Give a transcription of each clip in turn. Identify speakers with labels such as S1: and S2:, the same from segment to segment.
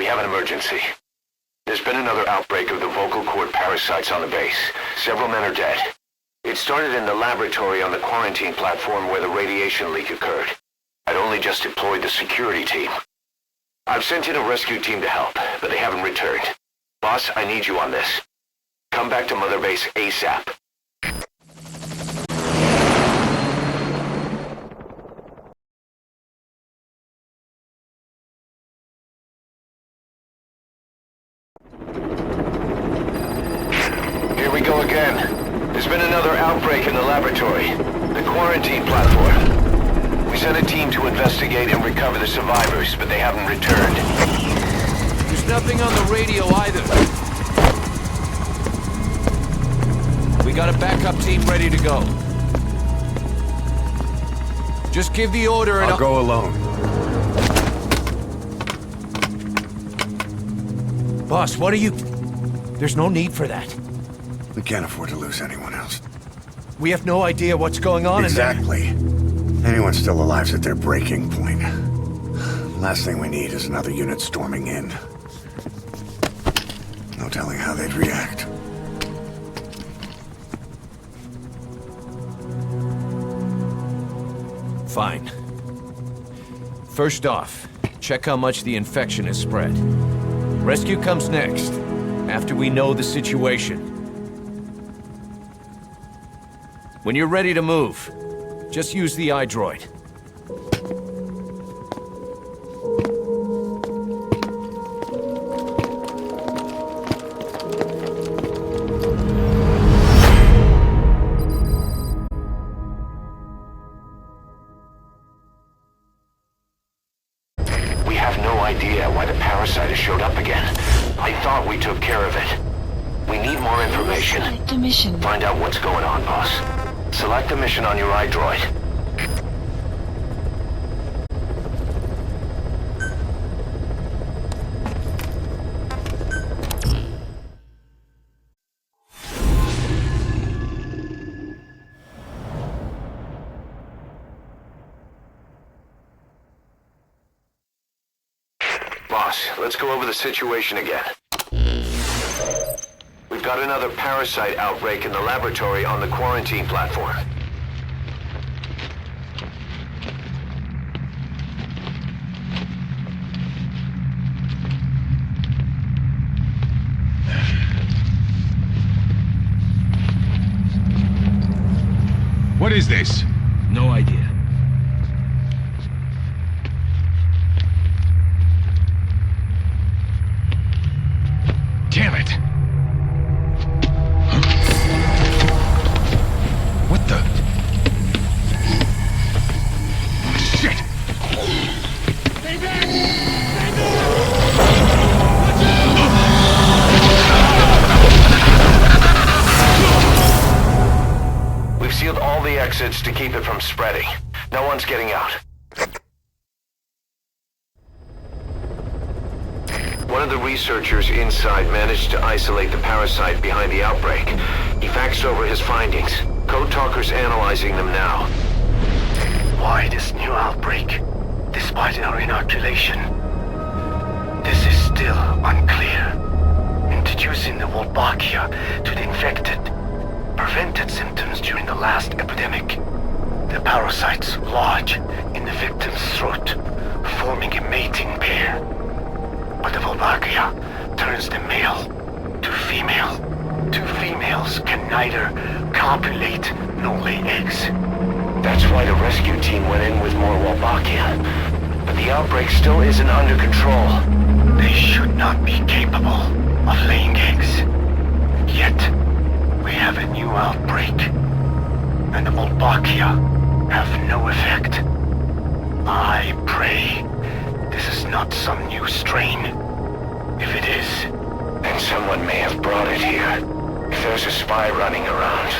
S1: We have an emergency. There's been another outbreak of the vocal cord parasites on the base. Several men are dead. It started in the laboratory on the quarantine platform where the radiation leak occurred. I'd only just deployed the security team. I've sent in a rescue team to help, but they haven't returned. Boss, I need you on this. Come back to Mother Base ASAP. Here we go again. There's been another outbreak in the laboratory. The quarantine platform. We sent a team to investigate and recover the survivors, but they haven't returned.
S2: There's nothing on the radio either. We got a backup team ready to go. Just give the order and
S3: I'll go alone.
S2: Boss, what are you... There's no need for that.
S3: We can't afford to lose anyone else.
S2: We have no idea what's going on
S3: Exactly. Anyone still alive's at their breaking point. Last thing we need is another unit storming in. No telling how they'd react.
S2: Fine. First off, check how much the infection has spread. Rescue comes next, after we know the situation. When you're ready to move, just use the iDroid.
S1: We have no idea why the parasite has showed up again. I thought we took care of it. We need more information.
S4: Select a mission.
S1: Find out what's going on, boss. Select the mission on your iDroid. Boss, let's go over the situation again. We've got another parasite outbreak in the laboratory on the quarantine platform.
S5: What is this?
S6: No idea.
S5: Damn it! What the? Shit!
S1: We've sealed all the exits to keep it from spreading. No one's getting out. One of the researchers inside managed to isolate the parasite behind the outbreak. He faxed over his findings. Code Talker's analyzing them now.
S7: Why this new outbreak, despite our inoculation? This is still unclear. Introducing the Wolbachia to the infected prevented symptoms during the last epidemic. The parasites lodge in the victim's throat, forming a mating pair. But the Wolbachia turns the male to female. Two females can neither copulate nor lay eggs.
S1: That's why the rescue team went in with more Wolbachia. But the outbreak still isn't under control.
S7: They should not be capable of laying eggs. Yet, we have a new outbreak. And the Wolbachia have no effect. I pray this is not some new strain. If it is,
S1: then someone may have brought it here. If there's a spy running around.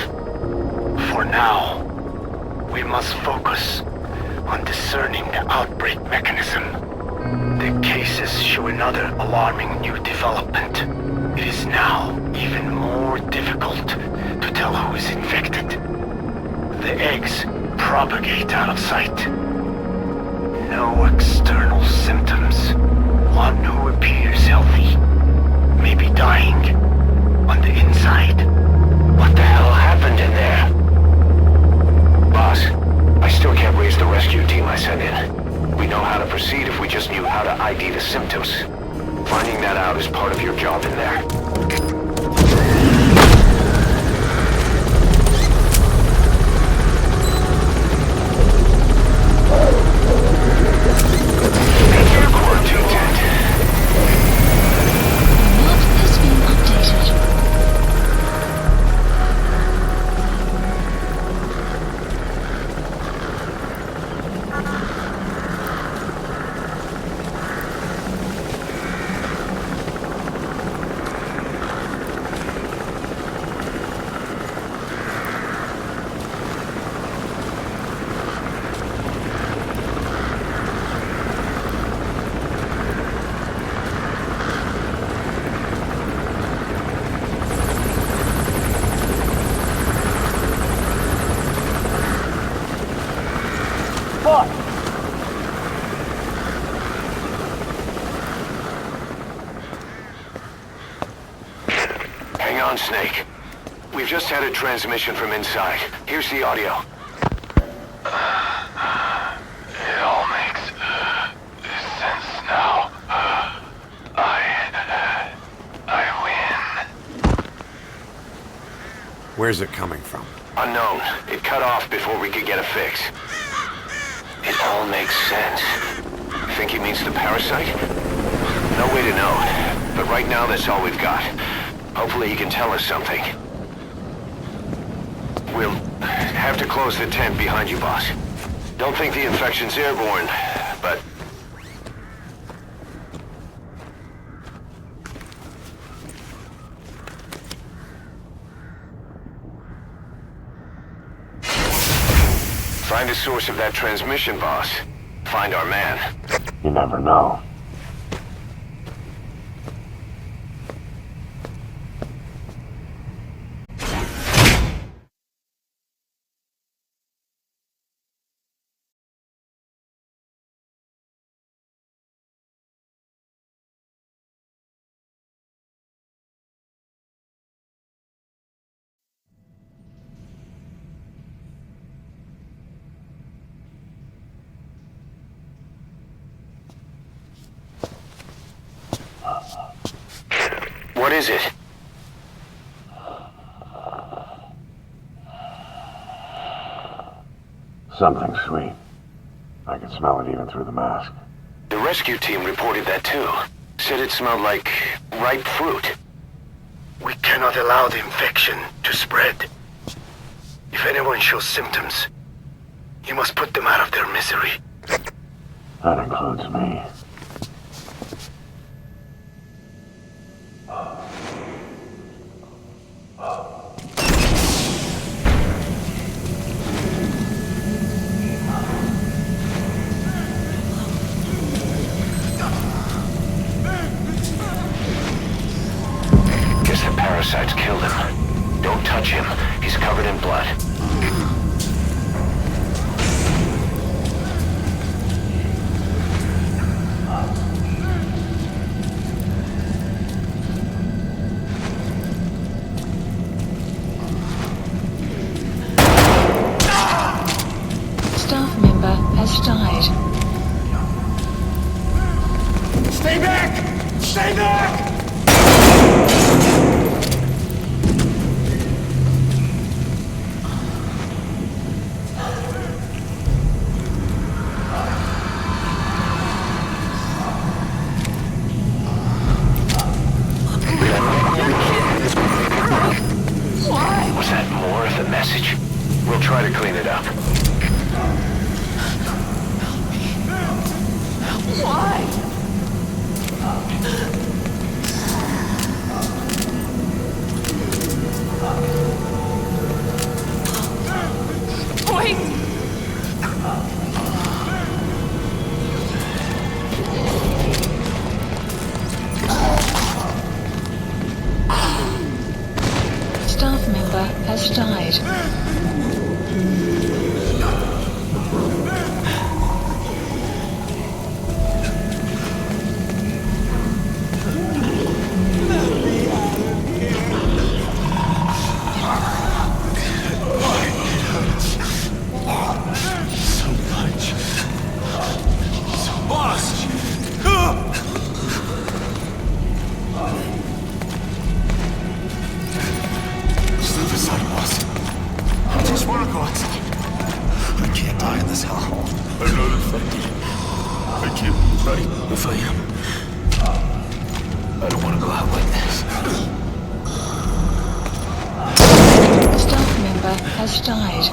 S7: For now, we must focus on discerning the outbreak mechanism. The cases show another alarming new development. It is now even more difficult to tell who is infected. The eggs propagate out of sight. No external symptoms. One who appears
S1: you how to ID the symptoms. Finding that out is part of your job in there. Quarantine tent.
S4: Map has been updated.
S1: Hang on, Snake. We've just had a transmission from inside. Here's the audio.
S5: It all makes sense now. I win.
S3: Where's it coming from?
S1: Unknown. It cut off before we could get a fix. It all makes sense. Think he means the parasite? No way to know. But right now, that's all we've got. Hopefully he can tell us something. We'll have to close the tent behind you, boss. Don't think the infection's airborne, but... Find the source of that transmission, boss. Find our man.
S3: You never know.
S1: What is it?
S3: Something sweet. I can smell it even through the mask.
S1: The rescue team reported that too. Said it smelled like ripe fruit.
S7: We cannot allow the infection to spread. If anyone shows symptoms, you must put them out of their misery.
S3: That includes me.
S1: Guess the parasites killed him. Don't touch him. He's covered in blood.
S4: Staff member has died.
S5: Stay back! Stay back!
S1: Was that more of the message? We'll try to clean it up.
S4: Staff member has died.
S5: Boss!
S2: I don't want to go out like this.
S4: A staff member has died.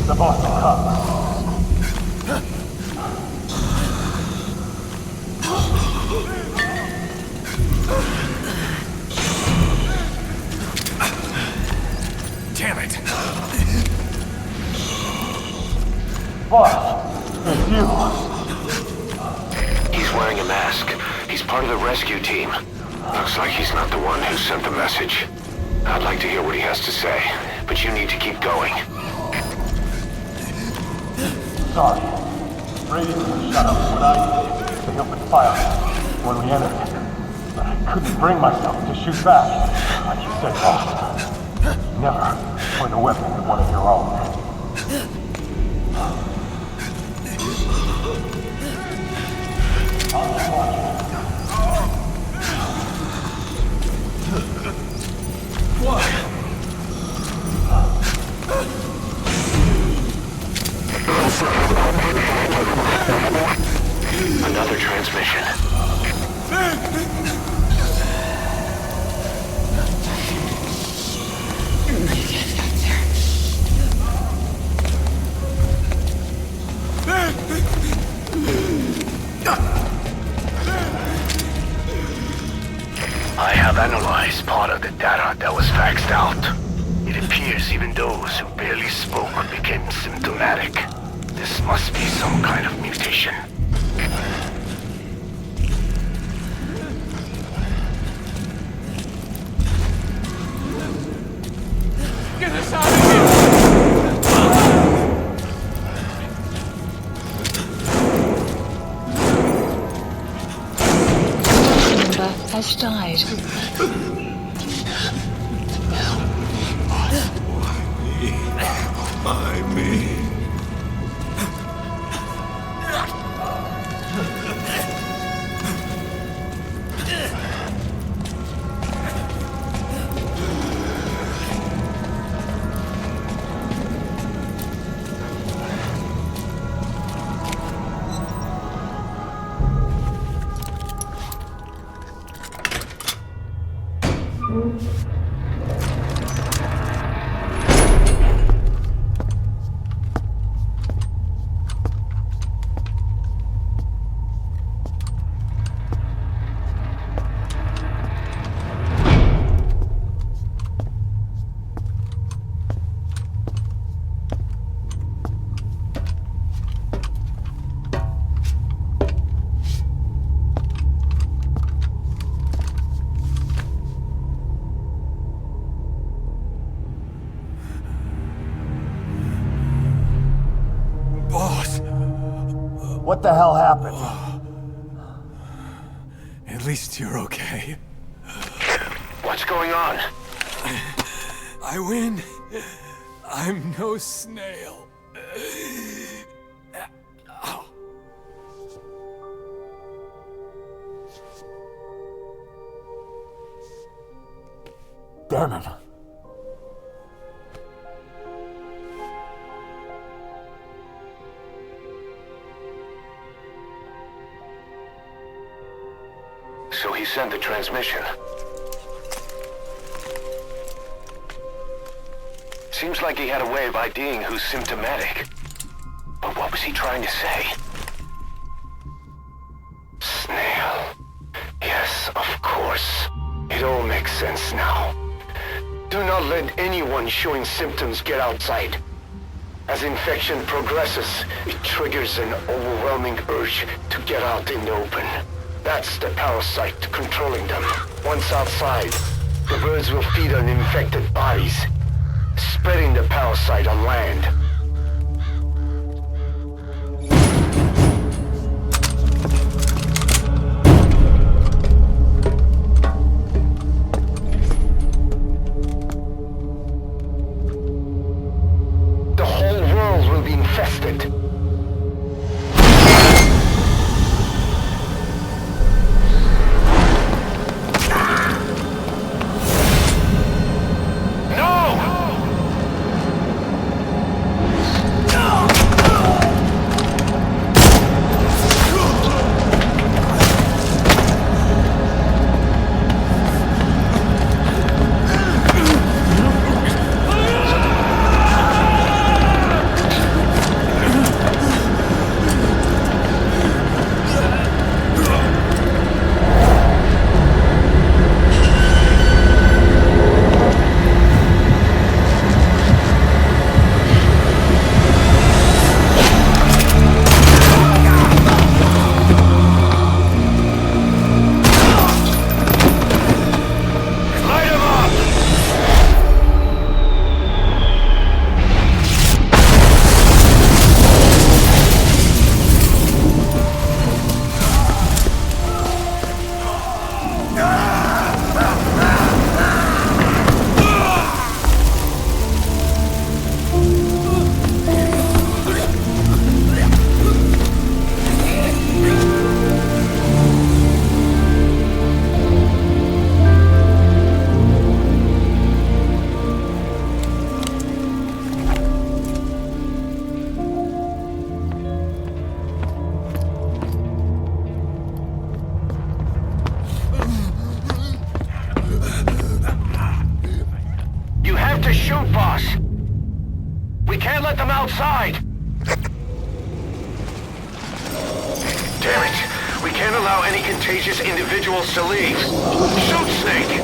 S5: The boss will come.
S2: Damn it!
S5: Boss, it's you.
S1: He's wearing a mask. He's part of the rescue team. Looks like he's not the one who sent the message. I'd like to hear what he has to say, but you need to keep going.
S5: Sorry. Radio was shut up when I did. They opened fire when we entered. But I couldn't bring myself to shoot back. Like you said, boss. Never point a weapon at one of your own. I'll just watch you.
S1: Another transmission.
S7: I have analyzed part of the data that was faxed out. It appears even those who barely spoke became symptomatic. This must be some kind of mutation.
S2: Get us out of here!
S4: Staff member has died.
S3: Why me?
S5: What the hell happened?
S2: At least you're okay.
S1: What's going on?
S2: I win. I'm no snail.
S5: Damn it.
S1: So he sent the transmission. Seems like he had a way of IDing who's symptomatic. But what was he trying to say? Snail. Yes, of course. It all makes sense now. Do not let anyone showing symptoms get outside. As infection progresses, it triggers an overwhelming urge to get out in the open. That's the parasite controlling them. Once outside, the birds will feed on infected bodies, spreading the parasite on land. The whole world will be infested. outside! Damn it! We can't allow any contagious individuals to leave. Shoot, Snake!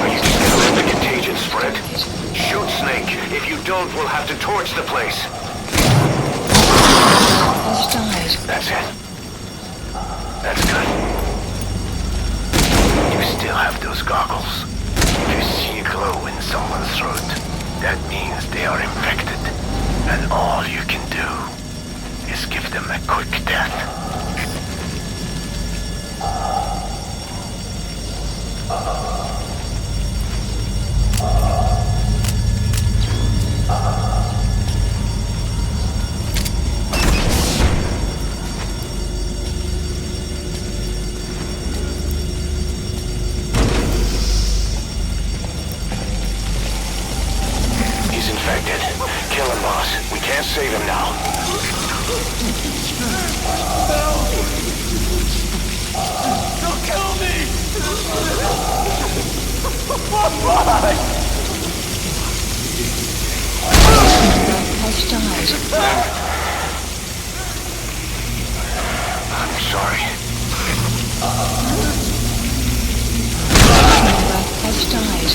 S1: Are you just gonna let the contagion spread? Shoot, Snake. If you don't, we'll have to torch the place.
S4: Has died.
S1: That's it. That's good. You still have those goggles. If you see a glow in someone's throat, that means they are infected. And all you can do is give them a quick death. He's infected. Kill him, boss. We can't save him now.
S7: Don't kill me!
S4: Has died.
S1: I'm sorry.
S4: Has died.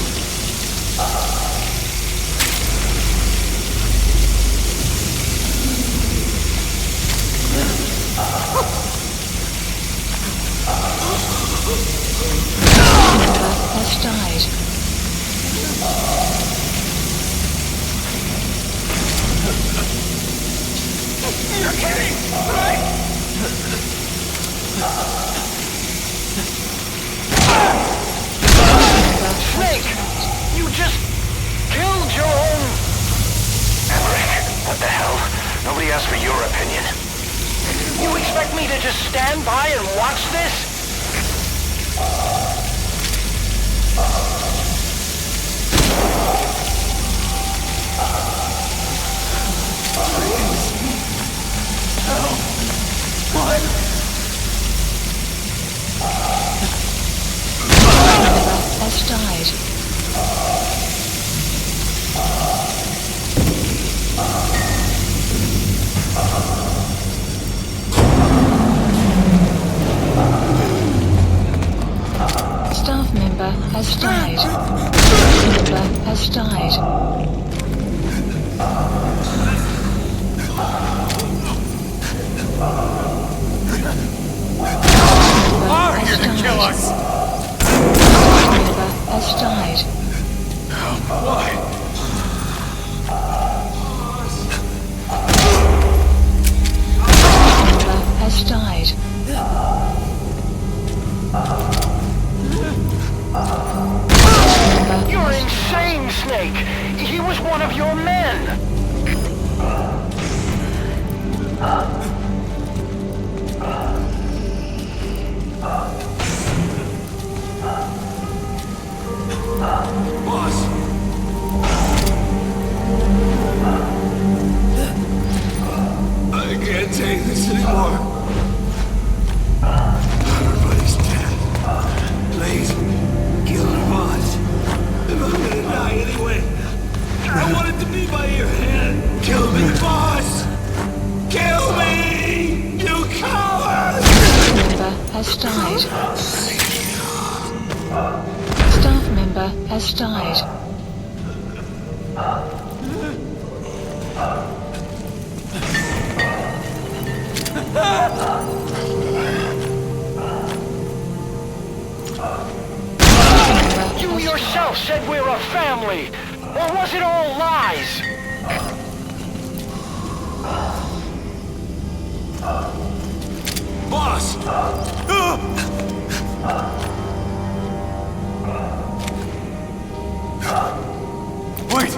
S4: Has died.
S7: You're kidding, right? Snake! You just killed your own...
S1: Emmerich, what the hell? Nobody asked for your opinion.
S7: You expect me to just stand by and watch this?
S4: Has died. Staff member has died. Member has died.
S7: Are you gonna kill us?
S4: Member has died.
S7: Why?
S4: Member has died. Member
S7: You're insane, Snake! He was one of your men!
S6: Boss! I can't take this anymore. Everybody's dead. Please, kill the boss. If I'm gonna die anyway, I want it to be by your hand. Kill me, boss! Kill me! You coward!
S4: member has died. Staff member has died.
S7: You yourself said we're a family! Or was it all lies?
S6: Boss! Wait!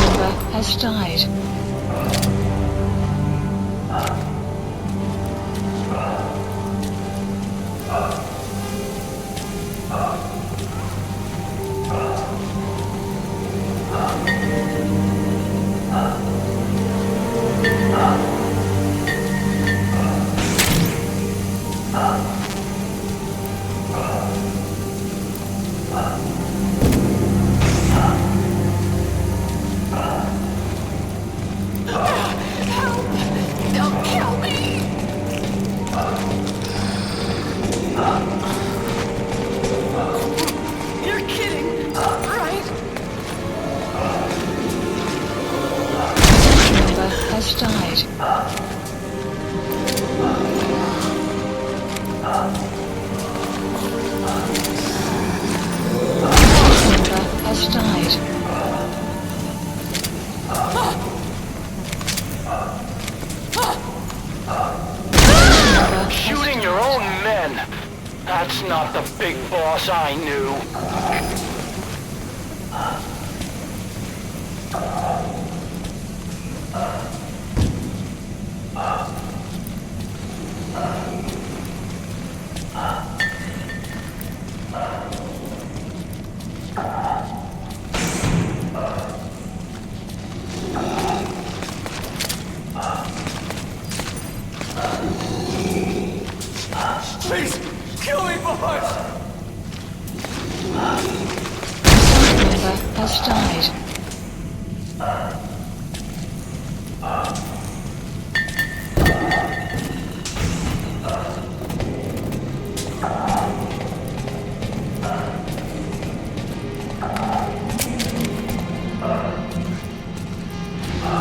S4: Member has died.
S6: Don't kill me! You're kidding, right?
S4: Member has died. Member has died.
S7: Shooting your own men! That's not the big boss I knew. Please, kill me, boss!
S4: Member has died.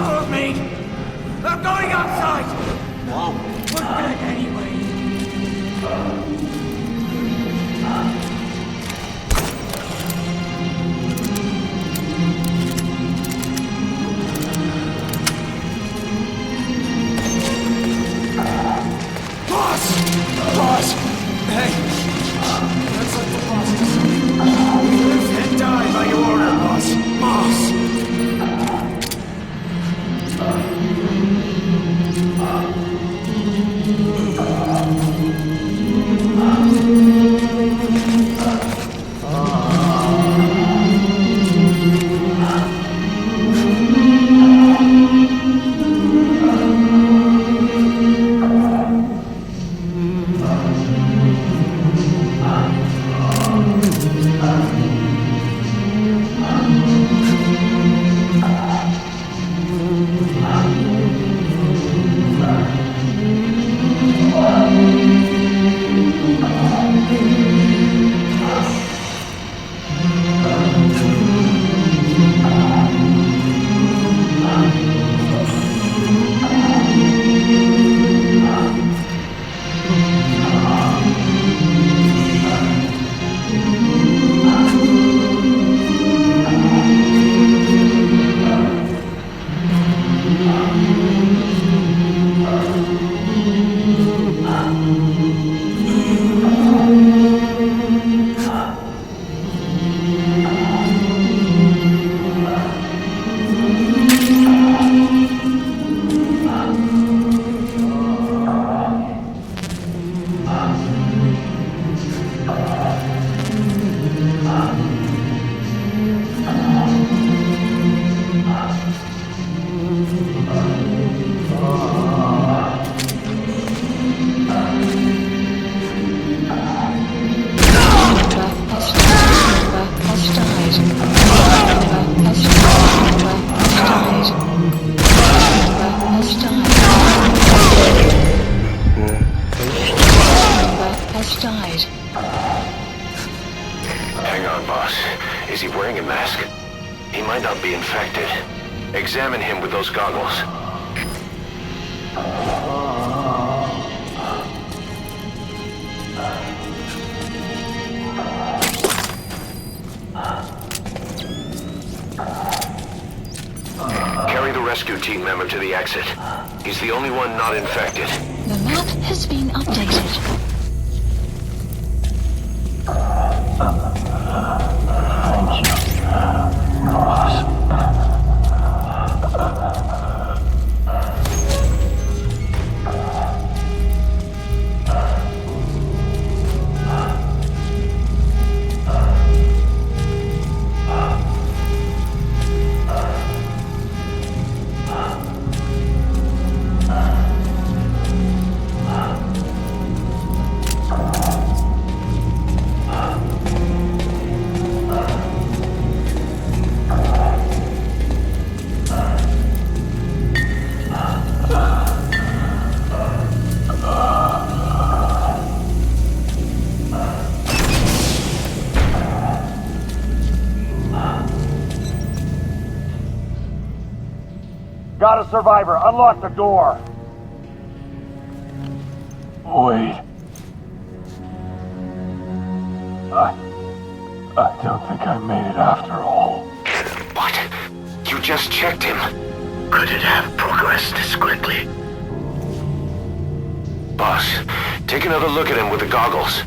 S6: Move me! I'm going outside! No, we're dead anyway.
S5: Boss! Hey! That's like the boss is saying. Live and die by your order, boss. Boss!
S1: Is he wearing a mask? He might not be infected. Examine him with those goggles. Carry the rescue team member to the exit. He's the only one not infected.
S4: The map has been updated.
S5: Thank you, boss. Got a survivor. Unlock the door. Wait. I don't think I made it after all.
S1: What? You just checked him.
S7: Could it have progressed this quickly?
S1: Boss, take another look at him with the goggles.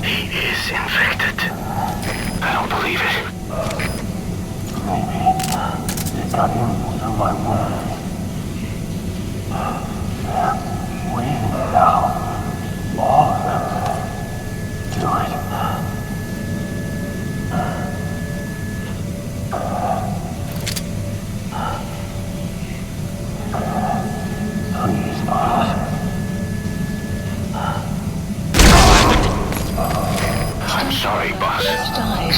S7: He is infected.
S1: I don't believe it.
S5: Maybe it got in through my wounds. They're waiting now. All of them. Do it. Please, boss.
S1: I'm sorry, boss.
S4: Has died.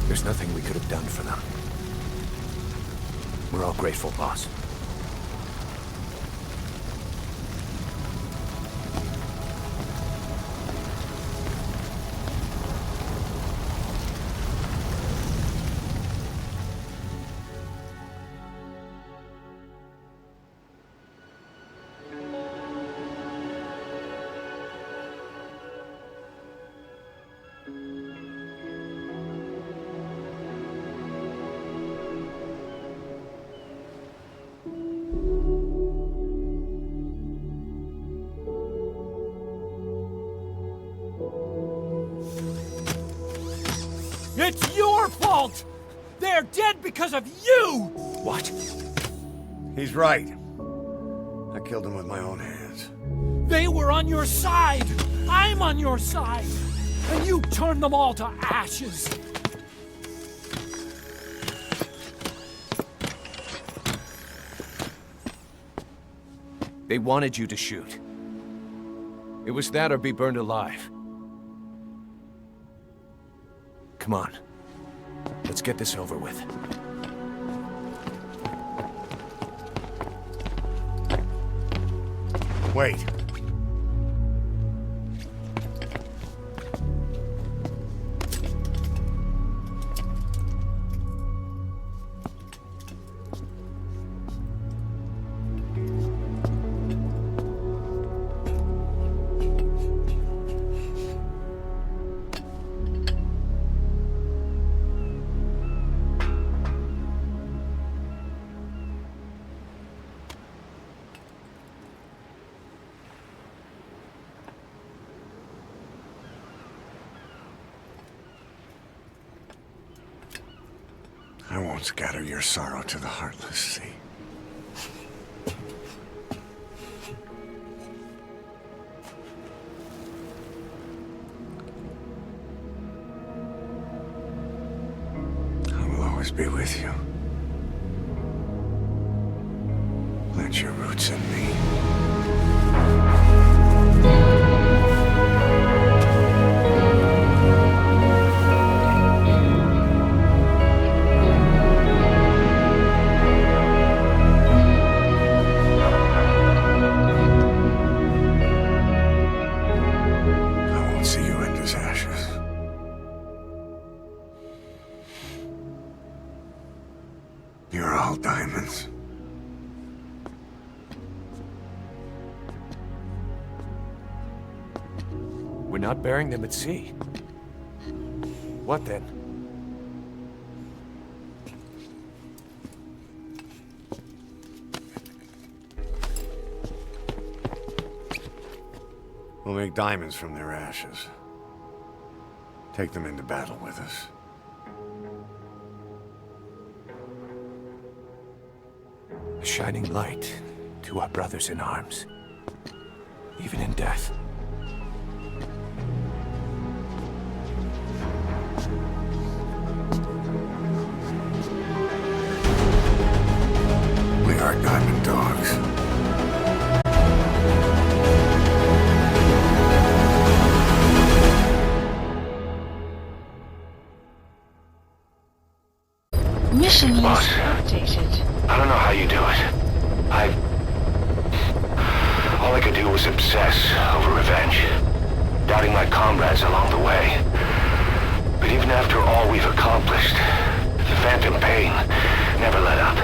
S2: There's nothing we could have done for them. We're all grateful, boss.
S8: It's your fault! They're dead because of you!
S2: What?
S3: He's right. I killed him with my own hands.
S8: They were on your side! I'm on your side! And you turned them all to ashes!
S2: They wanted you to shoot. It was that or be burned alive. Come on. Let's get this over with.
S3: Wait. I won't scatter your sorrow to the heartless sea. I will always be with you. Plant your roots in me. You're all diamonds.
S2: We're not burying them at sea. What then?
S3: We'll make diamonds from their ashes. Take them into battle with us.
S2: A shining light to our brothers in arms, even in death.
S3: We are diamond dogs.
S4: Mission list
S1: Boss.
S4: updated.
S1: I don't know how you do it. All I could do was obsess over revenge, doubting my comrades along the way. But even after all we've accomplished, the phantom pain never let up.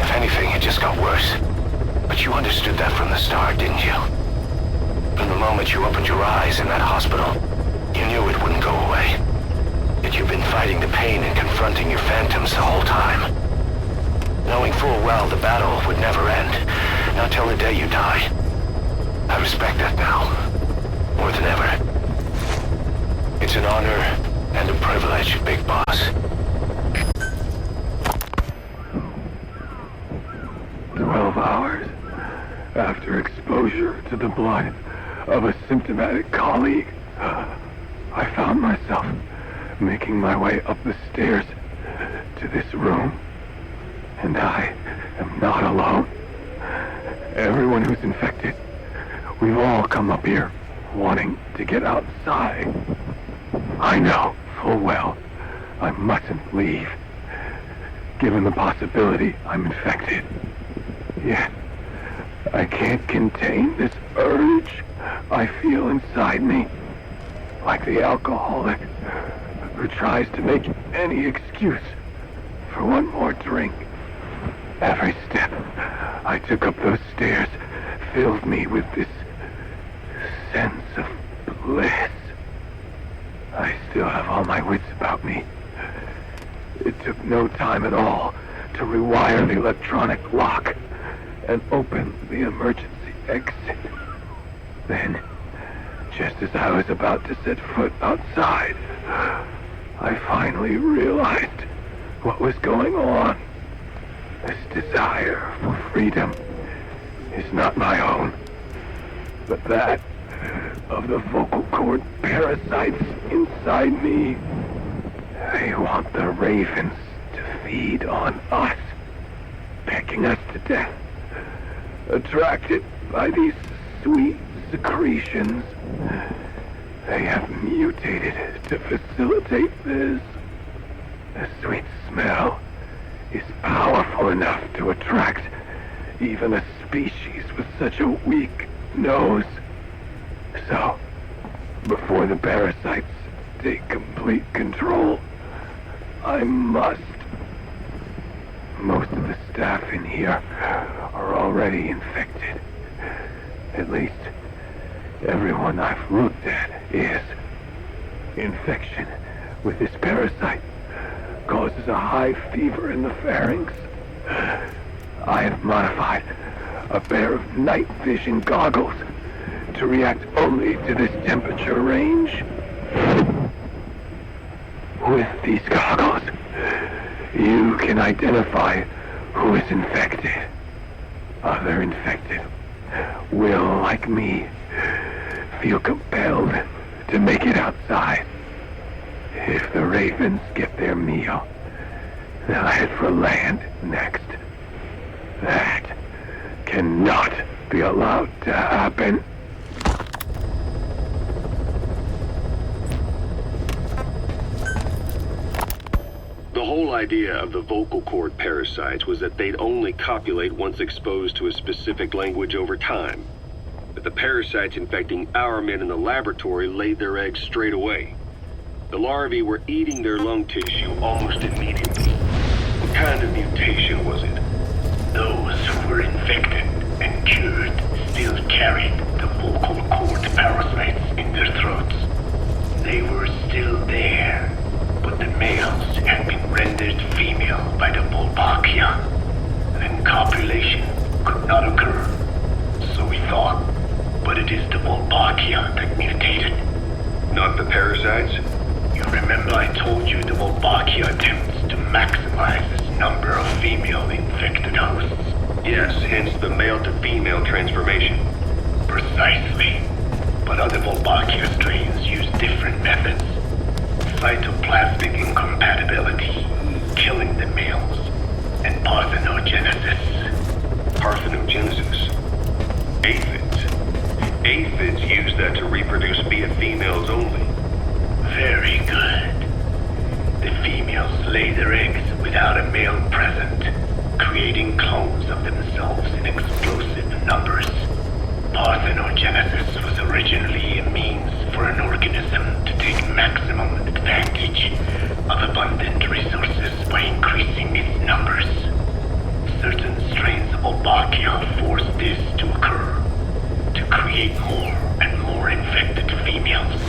S1: If anything, it just got worse. But you understood that from the start, didn't you? From the moment you opened your eyes in that hospital, you knew it wouldn't go away. That you've been fighting the pain and confronting your phantoms the whole time. Knowing full well the battle would never end, not till the day you die. I respect that now, more than ever. It's an honor and a privilege, Big Boss.
S5: 12 hours after exposure to the blood of a symptomatic colleague, I found myself making my way up the stairs to this room. And I am not alone. Everyone who's infected, we've all come up here wanting to get outside. I know full well I mustn't leave, given the possibility I'm infected. Yet, I can't contain this urge I feel inside me, like the alcoholic who tries to make any excuse for one more drink. Every step I took up those stairs filled me with this sense of bliss. I still have all my wits about me. It took no time at all to rewire the electronic lock and open the emergency exit. Then, just as I was about to set foot outside, I finally realized what was going on. This desire for freedom is not my own, but that of the vocal cord parasites inside me. They want the ravens to feed on us, pecking us to death
S9: attracted by these sweet secretions. They have mutated to facilitate this. The sweet smell is powerful enough to attract even a species with such a weak nose. So, before the parasites take complete control, I must. Most of the staff in here are already infected. At least, everyone I've looked at is. Infection with this parasite causes a high fever in the pharynx. I have modified a pair of night vision goggles to react only to this temperature range. With these goggles, you can identify who is infected. Other infected will, like me, feel compelled to make it outside. If the ravens get their meal, they'll head for land next. That cannot be allowed to happen.
S10: The whole idea of the vocal cord parasites was that they'd only copulate once exposed to a specific language over time. But the parasites infecting our men in the laboratory laid their eggs straight away. The larvae were eating their lung tissue almost immediately. What kind of mutation was it?
S7: Those who were infected and cured still carried the vocal cord parasites in their throats. They were still there, but the males had been rendered female by the Wolbachia, and copulation could not occur. So we thought, but it is the Wolbachia that mutated.
S10: Not the parasites?
S7: You remember I told you the Wolbachia attempts to maximize its number of female infected hosts?
S10: Yes, hence the male-to-female transformation.
S7: Precisely. But other Wolbachia strains use different methods. Cytoplasmic incompatibility, killing the males, and parthenogenesis.
S10: Parthenogenesis? Aphids? Aphids use that to reproduce via females only.
S7: Very good. The females lay their eggs without a male present, creating clones of themselves in explosive numbers. Parthenogenesis was originally a means for an organism to take maximum advantage of abundant resources by increasing its numbers. Certain strains of Wolbachia force this to occur, to create more and more infected females.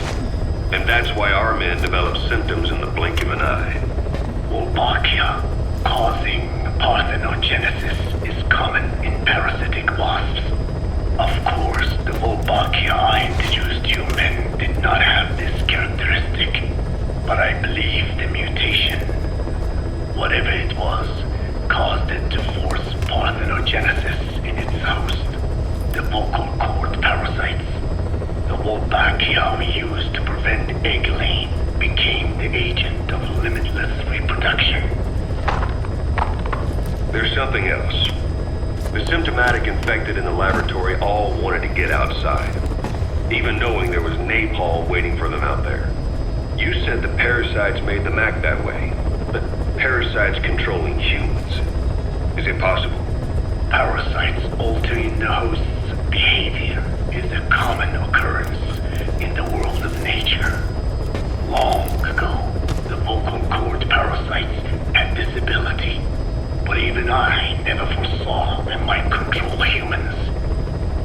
S10: And that's why our men develop symptoms in the blink of an eye.
S7: Wolbachia causing parthenogenesis is common in parasitic wasps. Of course, the Wolbachia I introduced you men did not have this characteristic, but I believe the mutation, whatever it was, caused it to force parthenogenesis in its host, the vocal cord parasites. The Wolbachia we used to prevent egg laying became the agent of limitless reproduction.
S10: There's something else. The symptomatic infected in the laboratory all wanted to get outside, even knowing there was napalm waiting for them out there. You said the parasites made them act that way, but parasites controlling humans. Is it possible?
S7: Parasites altering the host's behavior is a common occurrence in the world of nature. Long ago, the vocal cord parasites had this ability, but even I never foresaw they might control humans.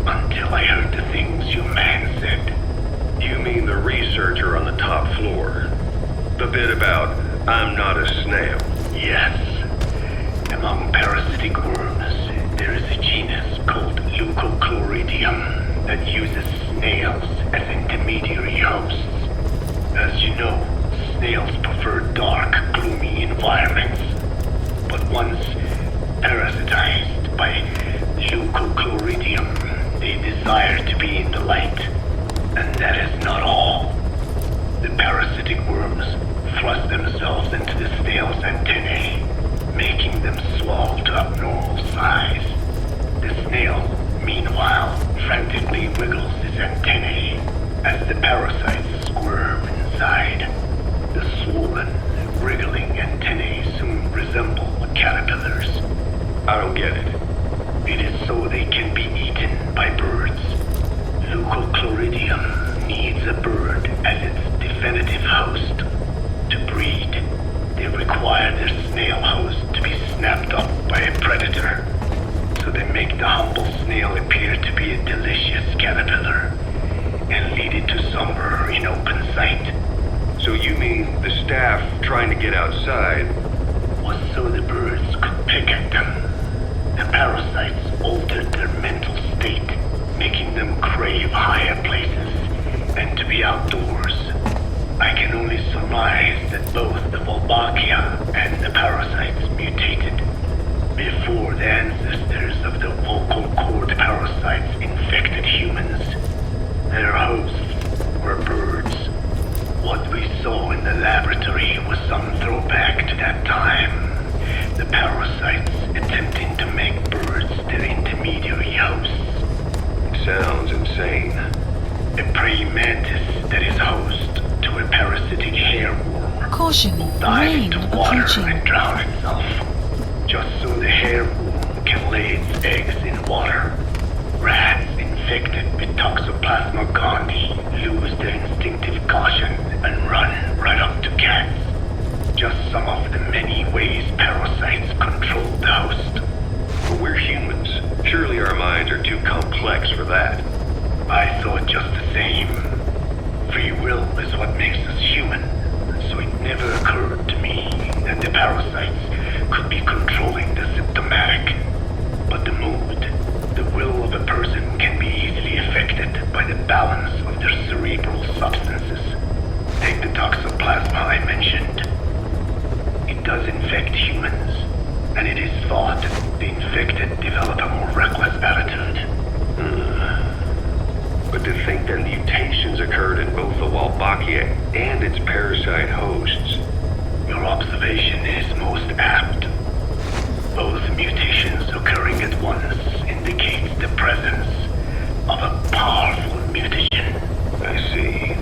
S7: Until I heard the things your man said.
S10: You mean the researcher on the top floor? The bit about, I'm not a snail?
S7: Yes. Among parasitic worms, there is a genus called Leucochloridium that uses snails as intermediary hosts. As you know, snails prefer dark, gloomy environments. But once parasitized by Leucochloridium, they desire to be in the light. And that is not all. The parasitic worms thrust themselves into the snail's antennae, making them swell to abnormal size. The snail I don't get it. It is so they can be eaten by birds. Leucochloridium needs a bird as its definitive host. To breed, they require their snail host to be snapped up by a predator. So they make the humble snail appear to be a delicious caterpillar and lead it to somewhere in open sight.
S10: So you mean the staff trying to get outside
S7: was so the birds could pick at them. The parasites altered their mental state, making them crave higher places and to be outdoors. I can only surmise that both the Wolbachia and the parasites mutated before the ancestors of the Vocal Cord Parasites infected humans. Their hosts were birds. What we saw in the laboratory was some throwback to that time. The parasites attempting to make birds their intermediary hosts.
S10: sounds insane.
S7: A praying mantis that is host to a parasitic hairworm
S4: Caution,
S7: will dive
S4: rain
S7: into water
S4: approaching.
S7: and drown itself, just so the hairworm can lay its eggs in water. Rats infected with Toxoplasma gondii lose their instinctive caution and run right up to cats. Just some of the many ways parasites control the host.
S10: But we're humans. Surely our minds are too complex for that.
S7: I thought just the same. Free will is what makes us human, so it never occurred to me that the parasites could be controlling the symptomatic. But the mood, the will of a person can be easily affected by the balance of their cerebral substances. Take the toxoplasma I mentioned. It does infect humans, and it is thought the infected develop a more reckless attitude.
S10: But to think that mutations occurred in both the Wolbachia and its parasite hosts.
S7: Your observation is most apt. Both mutations occurring at once indicates the presence of a powerful mutagen.
S10: I see.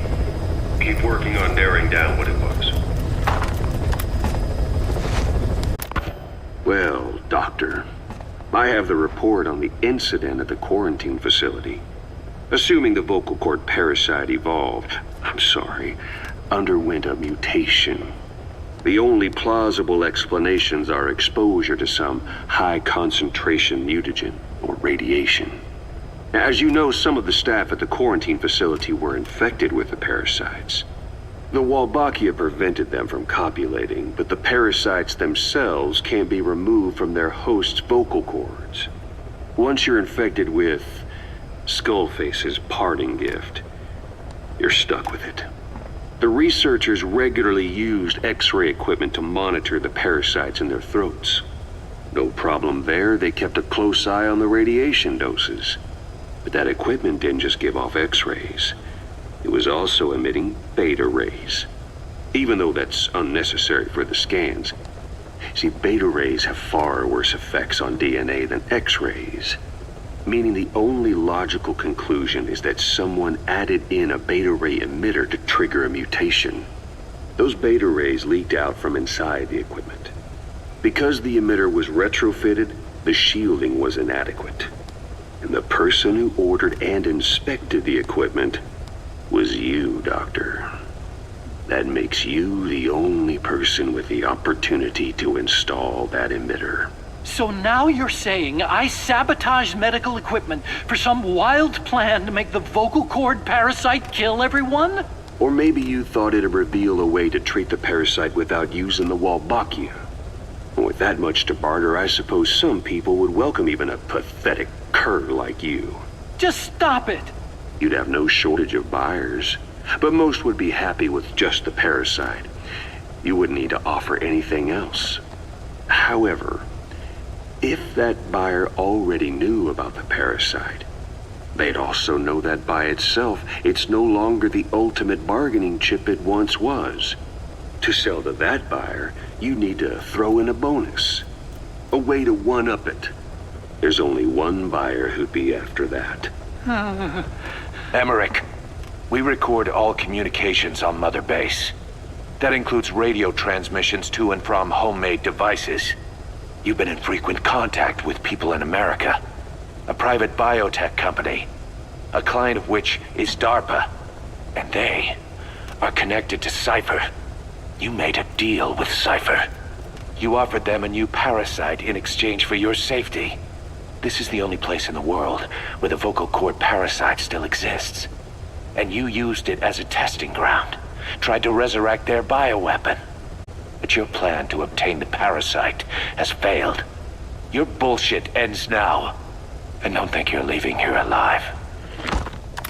S10: Keep working on narrowing down what it was. Well, Doctor, I have the report on the incident at the quarantine facility. Assuming the vocal cord parasite underwent a mutation. The only plausible explanations are exposure to some high-concentration mutagen or radiation. As you know, some of the staff at the quarantine facility were infected with the parasites. The Wolbachia prevented them from copulating, but the parasites themselves can't be removed from their host's vocal cords. Once you're infected with Skullface's parting gift, you're stuck with it. The researchers regularly used X-ray equipment to monitor the parasites in their throats. No problem there, they kept a close eye on the radiation doses. But that equipment didn't just give off X-rays. It was also emitting beta rays. Even though that's unnecessary for the scans. See, beta rays have far worse effects on DNA than X-rays. Meaning the only logical conclusion is that someone added in a beta ray emitter to trigger a mutation. Those beta rays leaked out from inside the equipment. Because the emitter was retrofitted, the shielding was inadequate. And the person who ordered and inspected the equipment was you, Doctor. That makes you the only person with the opportunity to install that emitter.
S8: So now you're saying I sabotaged medical equipment for some wild plan to make the vocal cord parasite kill everyone?
S10: Or maybe you thought it'd reveal a way to treat the parasite without using the Wolbachia. And with that much to barter, I suppose some people would welcome even a pathetic cur like you.
S8: Just stop it!
S10: You'd have no shortage of buyers, but most would be happy with just the parasite. You wouldn't need to offer anything else. However, if that buyer already knew about the parasite, they'd also know that by itself, it's no longer the ultimate bargaining chip it once was. To sell to that buyer, you need to throw in a bonus. A way to one-up it. There's only one buyer who'd be after that.
S1: Emmerich, we record all communications on Mother Base. That includes radio transmissions to and from homemade devices. You've been in frequent contact with people in America. A private biotech company. A client of which is DARPA. And they are connected to Cypher. You made a deal with Cypher. You offered them a new parasite in exchange for your safety. This is the only place in the world where the vocal cord parasite still exists. And you used it as a testing ground. Tried to resurrect their bioweapon. But your plan to obtain the parasite has failed. Your bullshit ends now. And don't think you're leaving here alive.